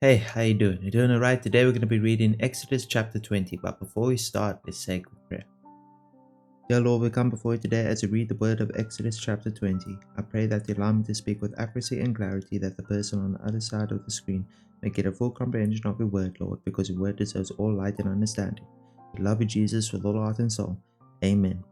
Hey, how you doing? You doing alright? Today we're going to be reading Exodus chapter 20, but before we start, let's say a quick prayer. Dear Lord, we come before you today as we read the word of Exodus chapter 20. I pray that you allow me to speak with accuracy and clarity, that the person on the other side of the screen may get a full comprehension of your word, Lord, because your word deserves all light and understanding. We love you, Jesus, with all heart and soul. Amen.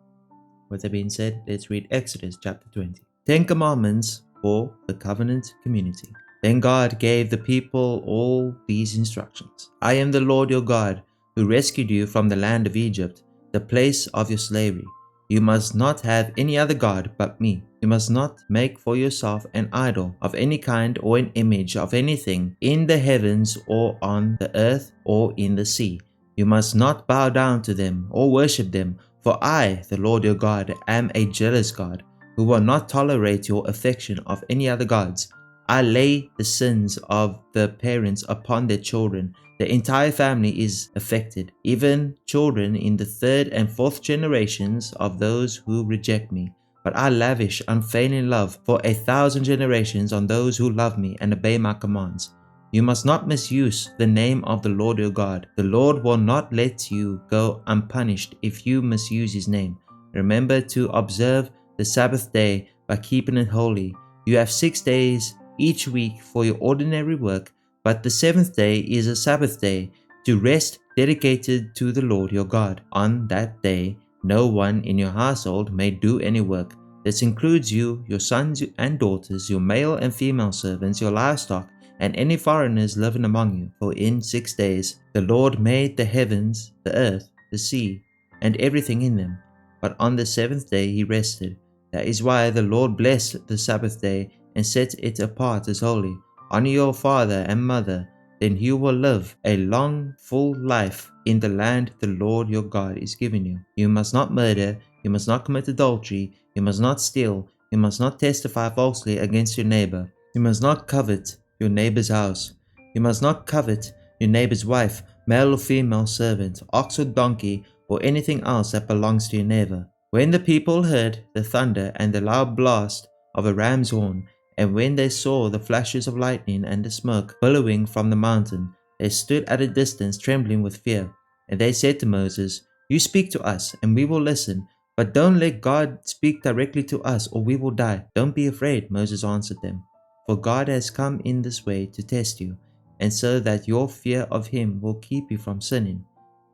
With that being said, let's read Exodus chapter 20. 10 Commandments for the Covenant Community. Then God gave the people all these instructions. I am the Lord your God, who rescued you from the land of Egypt, the place of your slavery. You must not have any other God but me. You must not make for yourself an idol of any kind or an image of anything in the heavens or on the earth or in the sea. You must not bow down to them or worship them, for I, the Lord your God, am a jealous God, who will not tolerate your affection of any other gods. I lay the sins of the parents upon their children. The entire family is affected, even children in the third and fourth generations of those who reject me. But I lavish unfailing love for 1,000 generations on those who love me and obey my commands. You must not misuse the name of the Lord your God. The Lord will not let you go unpunished if you misuse his name. Remember to observe the Sabbath day by keeping it holy. You have 6 days each week for your ordinary work, but the seventh day is a Sabbath day, to rest dedicated to the Lord your God. On that day, no one in your household may do any work. This includes you, your sons and daughters, your male and female servants, your livestock, and any foreigners living among you. For in 6 days the Lord made the heavens, the earth, the sea, and everything in them. But on the seventh day he rested. That is why the Lord blessed the Sabbath day and set it apart as holy. Honor your father and mother, then you will live a long, full life in the land the Lord your God is giving you. You must not murder, you must not commit adultery, you must not steal, you must not testify falsely against your neighbor, you must not covet your neighbor's house. You must not covet your neighbor's wife, male or female servant, ox or donkey, or anything else that belongs to your neighbor. When the people heard the thunder and the loud blast of a ram's horn, and when they saw the flashes of lightning and the smoke billowing from the mountain, they stood at a distance trembling with fear. And they said to Moses, You speak to us, and we will listen, but don't let God speak directly to us, or we will die. Don't be afraid, Moses answered them. For God has come in this way to test you, and so that your fear of him will keep you from sinning.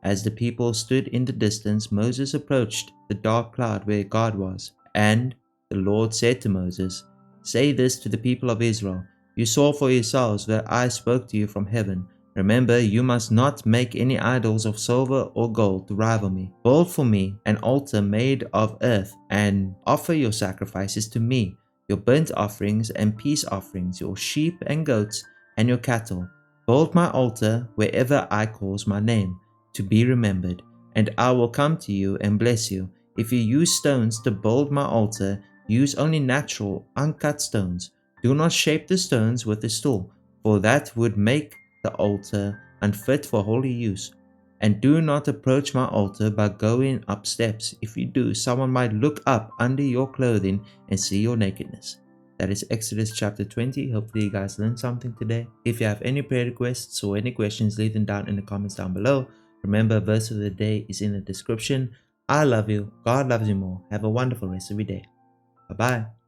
As the people stood in the distance, Moses approached the dark cloud where God was. And the Lord said to Moses, Say this to the people of Israel, You saw for yourselves that I spoke to you from heaven. Remember, you must not make any idols of silver or gold to rival me. Build for me an altar made of earth, and offer your sacrifices to me, your burnt offerings and peace offerings, your sheep and goats, and your cattle. Build my altar wherever I cause my name to be remembered, and I will come to you and bless you. If you use stones to build my altar, use only natural, uncut stones. Do not shape the stones with a stool, for that would make the altar unfit for holy use. And do not approach my altar by going up steps. If you do, someone might look up under your clothing and see your nakedness. That is Exodus chapter 20. Hopefully you guys learned something today. If you have any prayer requests or any questions, leave them down in the comments down below. Remember, verse of the day is in the description. I love you. God loves you more. Have a wonderful rest of your day. Bye-bye.